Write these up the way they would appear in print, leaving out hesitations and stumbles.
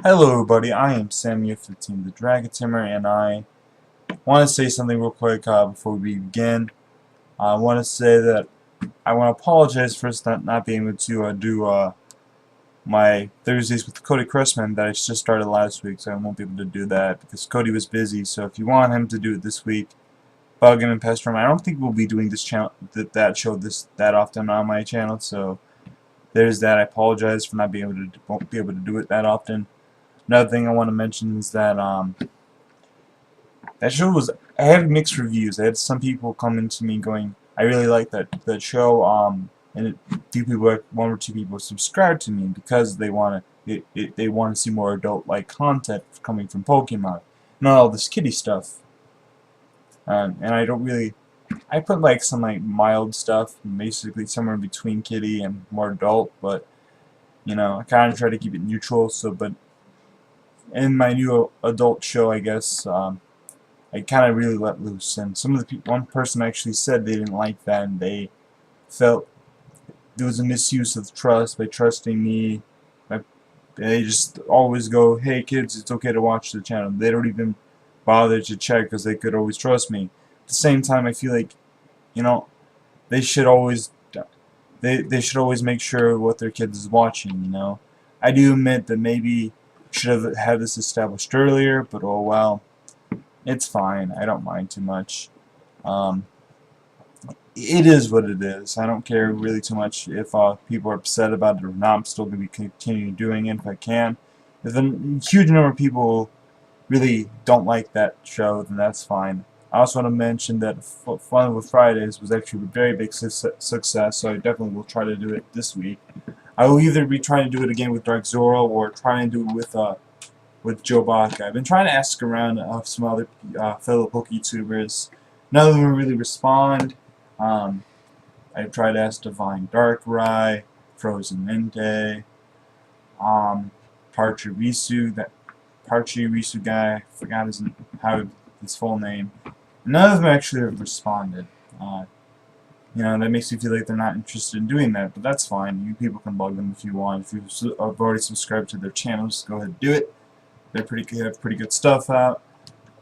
Hello everybody, I am Samuel15 the Dragon Tamer, and I want to say something real quick before we begin. I want to say that I want to apologize for not being able to do my Thursdays with Cody Cressman that I just started last week, so I won't be able to do that because Cody was busy. So if you want him to do it this week, bug him and pester him. I don't think we'll be doing this channel, that show that often on my channel, so there's that. I apologize for not being able to won't be able to do it that often. Another thing I want to mention is that that show I had mixed reviews. I had some people coming to me going, I really like that show, and one or two people subscribed to me because they want to see more adult-like content coming from Pokemon, not all this kiddie stuff. And I don't really, I put like some like mild stuff, basically somewhere between kiddie and more adult, but you know, I kind of try to keep it neutral. So, but in my new adult show, I guess, I kind of really let loose. And some of the people, one person actually said they didn't like that, and they felt there was a misuse of trust by trusting me. They just always go, "Hey kids, it's okay to watch the channel." They don't even bother to check because they could always trust me. At the same time, I feel like, you know, they should always they should always make sure what their kids is watching. You know, I do admit that maybe should have had this established earlier, but oh well, it's fine. I don't mind too much. It is what it is. I don't care really too much if people are upset about it or not. I'm still going to be continuing doing it if I can. If a huge number of people really don't like that show, then that's fine. I also want to mention that Fun with Fridays was actually a very big success, so I definitely will try to do it this week. I will either be trying to do it again with Dark Zoro or trying to do it with Joe Baca. I've been trying to ask around some other fellow PokeTubers. None of them really respond. I've tried to ask Divine Darkrai, Frozen Mente, Parchirisu, that Parchirisu guy, I forgot his full name. None of them actually have responded. You know, that makes me feel like they're not interested in doing that, but that's fine. You people can bug them if you want. If you've already subscribed to their channels, go ahead and do it. They're have pretty good stuff out.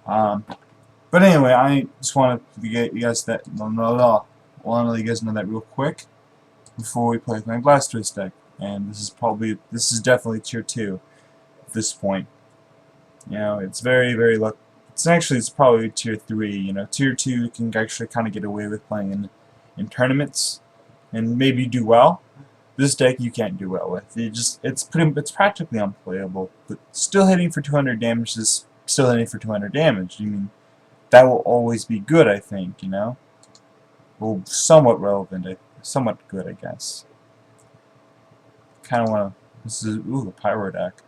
But anyway, I just want to get you guys that want to let you guys know that real quick before we play with my Blastoise deck. And this is definitely tier 2 at this point. You know, it's very lucky. It's probably tier 3. You know, tier 2 you can actually kind of get away with playing in tournaments and maybe do well. This deck you can't do well with. It's practically unplayable. But still hitting for 200 damage is still hitting for 200 damage. I mean, that will always be good, I think. You know, well, somewhat relevant, somewhat good, I guess. Kind of want to. This is a Pyroar deck.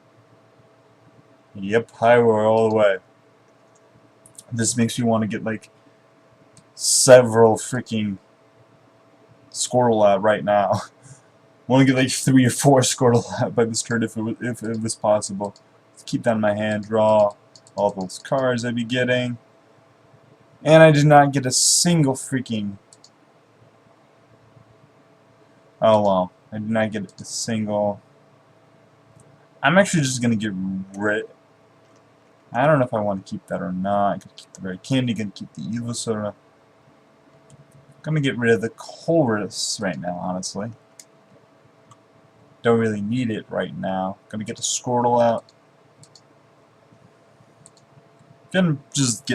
Yep, Pyroar all the way. This makes me want to get like several freaking Squirtle out right now. I want to get like 3 or 4 Squirtle out by this turn if it was possible. Let's keep that in my hand. Draw all those cards I'd be getting, and I did not get a single freaking. Oh well, I did not get a single. I'm actually just gonna get rid. I don't know if I want to keep that or not. I could keep the Red Candy, gonna keep the Evosaur. I'm gonna get rid of the Colress right now, honestly. Don't really need it right now. Gonna get the Squirtle out. Gonna just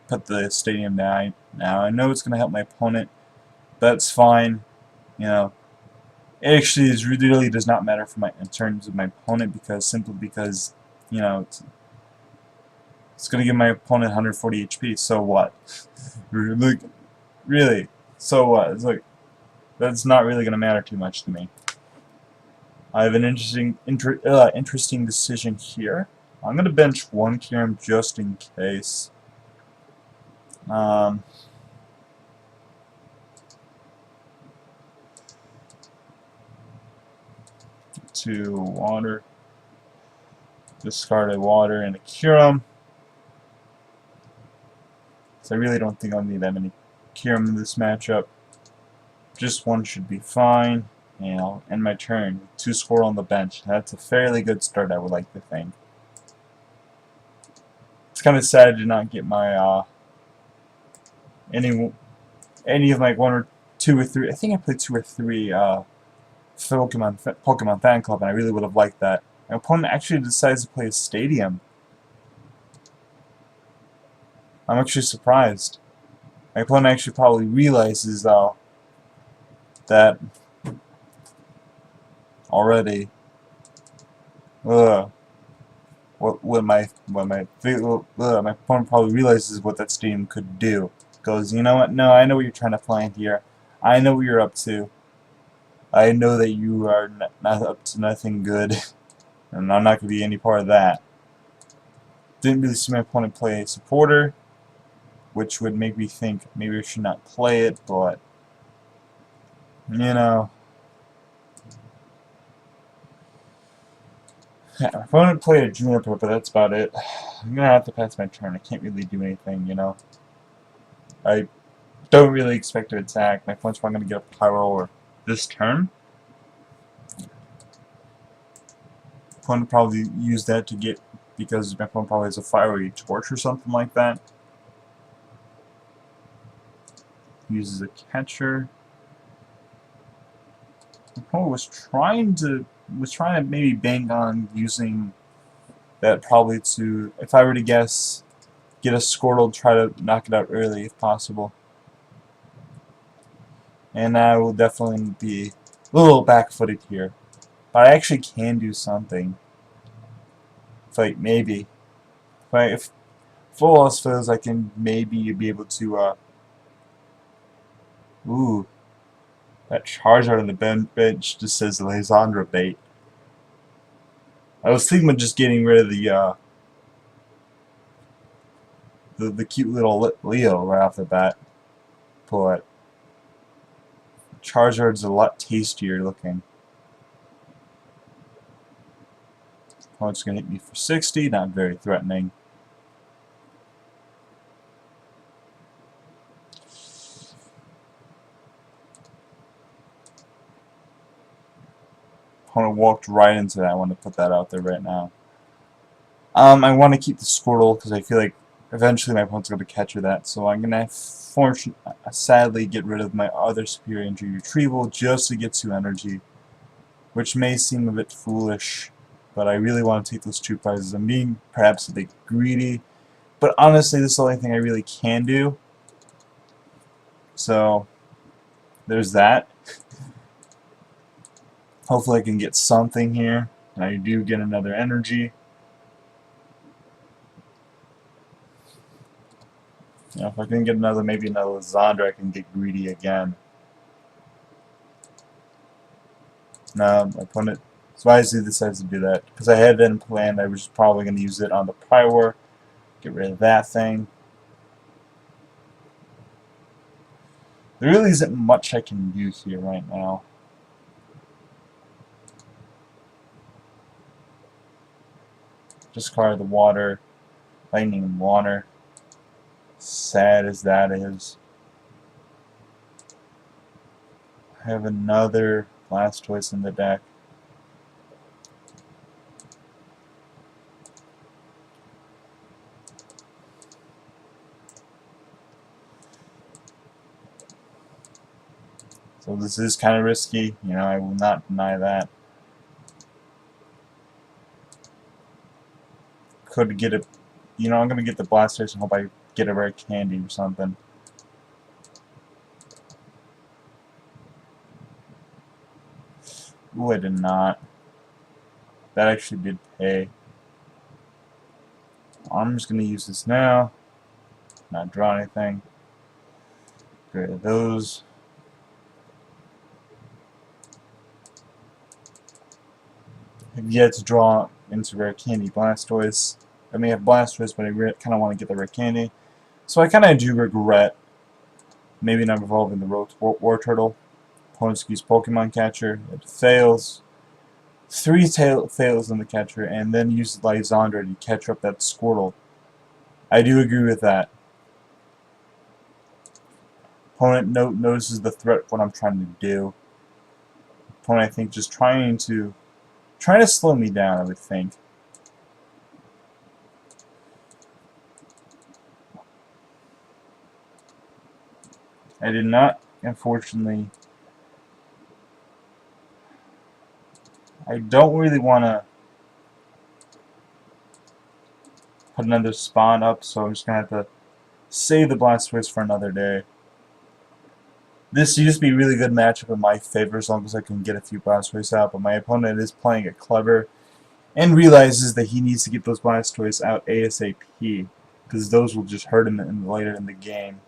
put the Stadium down now. I know it's gonna help my opponent. That's fine. You know, it actually really does not matter in terms of my opponent simply because you know it's gonna give my opponent 140 HP. So what? Look, really? So what? It's like that's not really gonna matter too much to me. I have an interesting decision here. I'm gonna bench one Kyurem just in case. To water, discard a water and a Kyurem. So I really don't think I'll need that many Kyurem in this matchup. Just one should be fine. And I'll end my turn with 2 Squirtle on the bench. That's a fairly good start, I would like to think. kind of sad to not get my any of my 1 or 2 or 3. I think I played 2 or 3 Pokemon Fan Club, and I really would have liked that. My opponent actually decides to play a stadium. I'm actually surprised. My opponent actually probably realizes that already. My opponent probably realizes what that stadium could do. Goes, you know what? No, I know what you're trying to plan here. I know what you're up to. I know that you are not up to nothing good, and I'm not going to be any part of that. Didn't really see my opponent play a supporter, which would make me think maybe I should not play it, but you know. Yeah, my opponent played a Juniper, but that's about it. I'm gonna have to pass my turn. I can't really do anything, you know. I don't really expect to attack. My opponent's probably gonna get a Pyroar this turn. Opponent probably use that to get, because my opponent probably has a Fiery Torch or something like that. Uses a catcher. My opponent was trying to maybe bank on using that probably to, if I were to guess, get a Squirtle, try to knock it out early if possible. And I will definitely be a little back-footed here. But I actually can do something. Like, maybe. If full else fails, I can maybe be able to, ooh. That Charizard on the bench just says Lysandra bait. I was thinking of just getting rid of the cute little Leo right off the bat, but Charizard's a lot tastier looking. Opponent's gonna hit me for 60, not very threatening. Opponent walked right into that. I want to put that out there right now. I want to keep the Squirtle because I feel like eventually my opponent's going to catch that. So I'm going to sadly get rid of my other Superior Injury Retrieval just to get 2 energy, which may seem a bit foolish, but I really want to take those 2 prizes. I'm being perhaps a bit greedy, but honestly this is the only thing I really can do. So there's that. Hopefully I can get something here. And I do get another energy. You know, if I can get maybe another Lysandra, I can get greedy again. No, my opponent wisely decides to do that. Because I had that in plan, I was probably going to use it on the Pyroar. Get rid of that thing. There really isn't much I can do here right now. Discard the water. Lightning and water. Sad as that is. I have another Blastoise in the deck. So this is kind of risky, you know, I will not deny that. Could get a, you know, I'm going to get the Blastoise and hope I get a rare candy or something. Ooh, I did not. That actually did pay. I'm just going to use this now. Not draw anything. Get rid of those. I've yet to draw into rare candy Blastoise. I may have Blastoise, but I kind of want to get the rare candy. So I kind of do regret maybe not evolving the War Turtle. Opponents use Pokemon Catcher. It fails. 3 fails in the catcher, and then use Lysandra to catch up that Squirtle. I do agree with that. Opponent notices the threat what I'm trying to do. Opponent, I think, just trying to slow me down, I would think. I did not, unfortunately. I don't really want to put another spawn up, so I'm just going to have to save the Blastoise for another day. This used to be a really good matchup in my favor as long as I can get a few Blastoise out, but my opponent is playing it clever and realizes that he needs to get those Blastoise out ASAP, because those will just hurt him later in the game.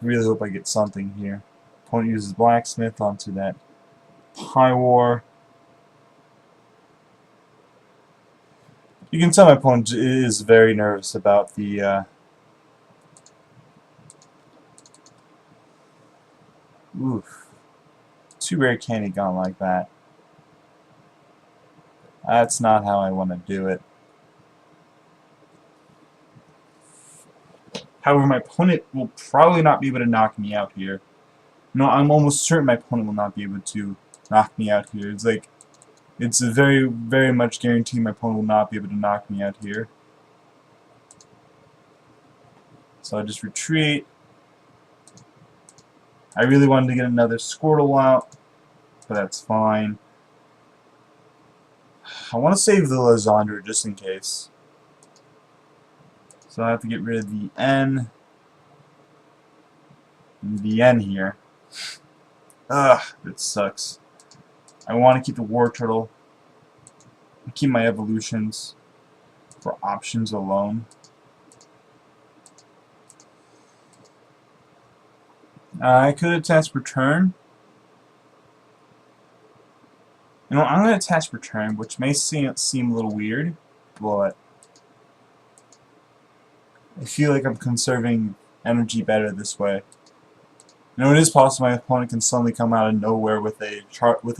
Really hope I get something here. Opponent uses Blacksmith onto that Pyroar. You can tell my opponent is very nervous about the oof. Too rare candy gone like that. That's not how I want to do it. However, my opponent will probably not be able to knock me out here. No, I'm almost certain my opponent will not be able to knock me out here. It's like, it's a very, very much guaranteed my opponent will not be able to knock me out here. So I just retreat. I really wanted to get another Squirtle out, but that's fine. I want to save the Lysandre just in case. So I have to get rid of the N and the N here. Ugh, it sucks. I want to keep the War Turtle. Keep my evolutions for options alone. I could attach return. You know, I'm going to attach return, which may seem a little weird, but I feel like I'm conserving energy better this way. You know, it is possible my opponent can suddenly come out of nowhere with a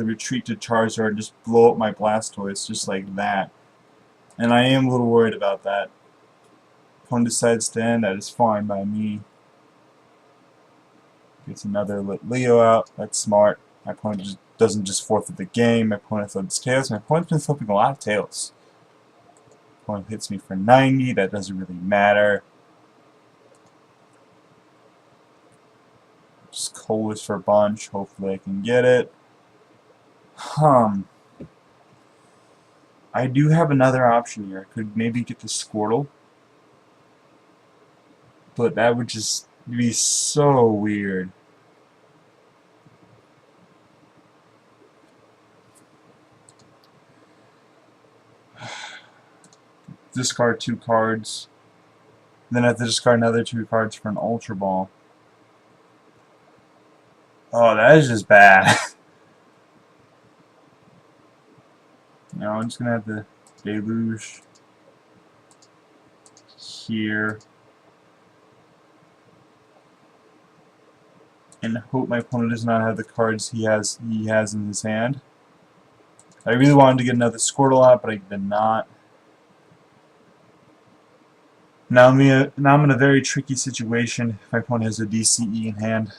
retreat to Charizard and just blow up my Blastoise just like that. And I am a little worried about that. Opponent decides to end, that is fine by me. Gets another Leo out, that's smart. My opponent just doesn't just forfeit the game, my opponent flips tails. My opponent's been flipping a lot of tails. Opponent hits me for 90, that doesn't really matter. Just Colas for a bunch, hopefully I can get it. I do have another option here. I could maybe get the Squirtle. But that would just be so weird. Discard 2 cards. Then I have to discard another 2 cards for an Ultra Ball. Oh, that is just bad. Now I'm just gonna have to Deluge here and hope my opponent does not have the cards he has in his hand. I really wanted to get another Squirtle out, but I did not. Now I'm in a very tricky situation if my opponent has a DCE in hand.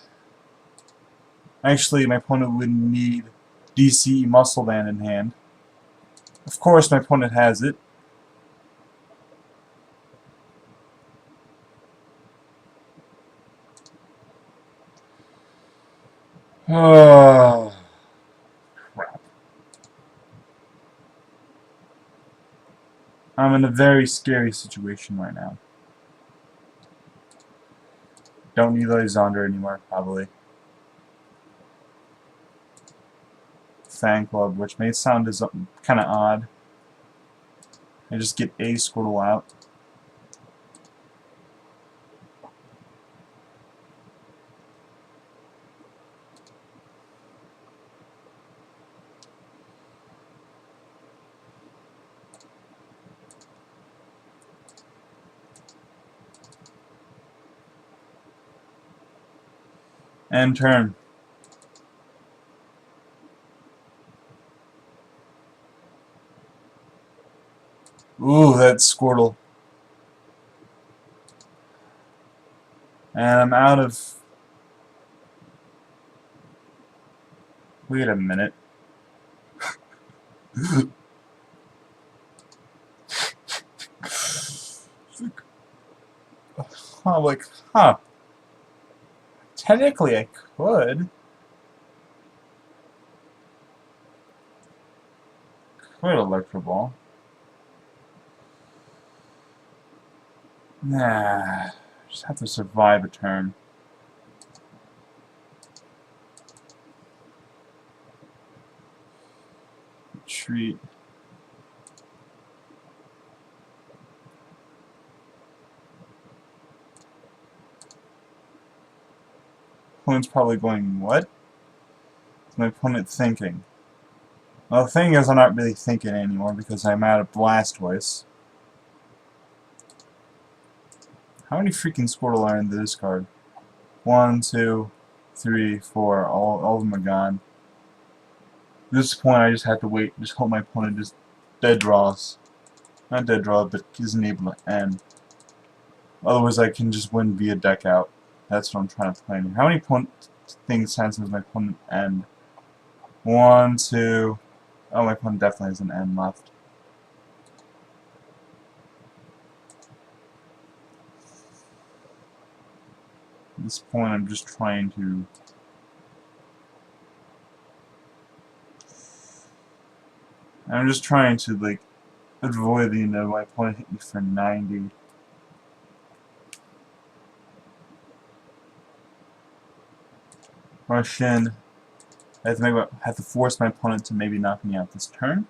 Actually, my opponent would need DCE Muscle Band in hand. Of course, my opponent has it. Oh, crap. I'm in a very scary situation right now. Don't need Lysandre anymore, probably. Fan Club, which may sound as kind of odd. I just get a Squirtle out. And turn. Ooh, that's Squirtle. And I'm out of... Wait a minute. I'm like, huh. Technically, I could. Could Electro Ball. Nah. Just have to survive a turn. Retreat. Opponent's probably going, what? What's my opponent thinking? Well, the thing is, I'm not really thinking anymore because I'm out of Blastoise. How many freaking Squirtle are in this card? 1, 2, 3, 4. All of them are gone. At this point, I just have to wait. Just hope my opponent just dead draws. Not dead draw, but isn't able to end. Otherwise, I can just win via deck out. That's what I'm trying to plan. How many things has my opponent end? 1, 2. Oh, my opponent definitely has an end left. At this point, I'm just trying to... like, avoid the, my opponent hit me for 90. Rush in. I have to force my opponent to maybe knock me out this turn.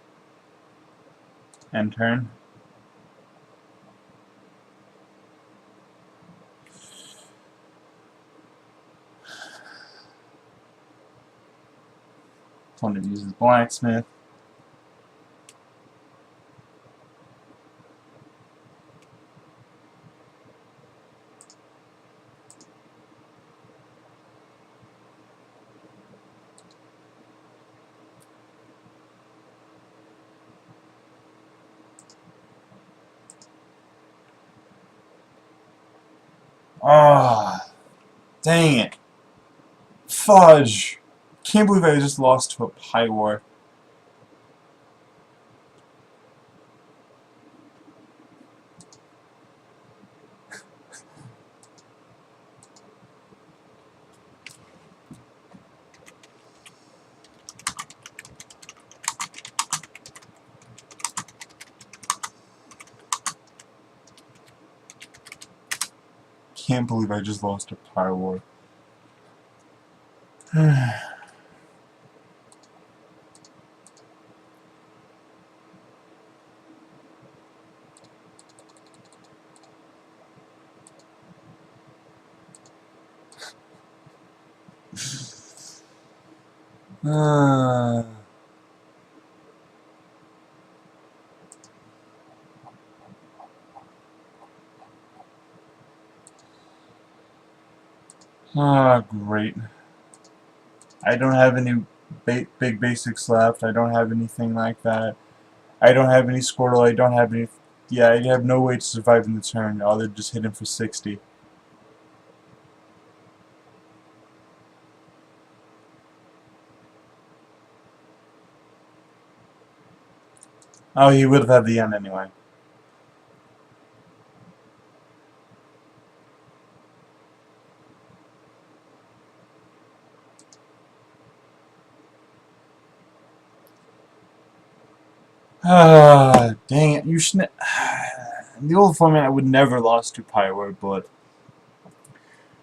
End turn. Opponent uses Blacksmith. Ah, dang it. Fudge. Can't believe I just lost to a Pyroar. Can't believe I just lost to Pyroar. Great. I don't have any big basics left. I don't have anything like that. I don't have any Squirtle. I don't have any... Yeah, I have no way to survive in the turn. Other than just hit him for 60. Oh, he would have had the end anyway. Dang it. You shouldn't... In the old format, I would never lost to Pyroar, but...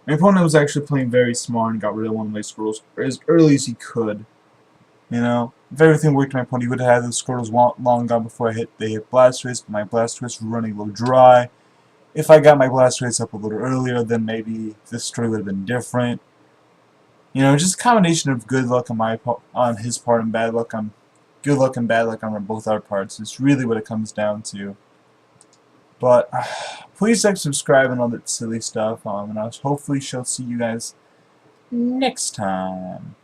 My opponent was actually playing very smart and got rid of one of my Squirtles as early as he could. You know, if everything worked, my opponent would have had the Squirtles long gone before they hit Blastoise, but my Blastoise was running low dry. If I got my Blastoise up a little earlier, then maybe this story would have been different. You know, just a combination of good luck on his part and bad luck on good luck and bad luck on both our parts. It's really what it comes down to. But please like, subscribe, and all that silly stuff. And I hopefully shall see you guys next time.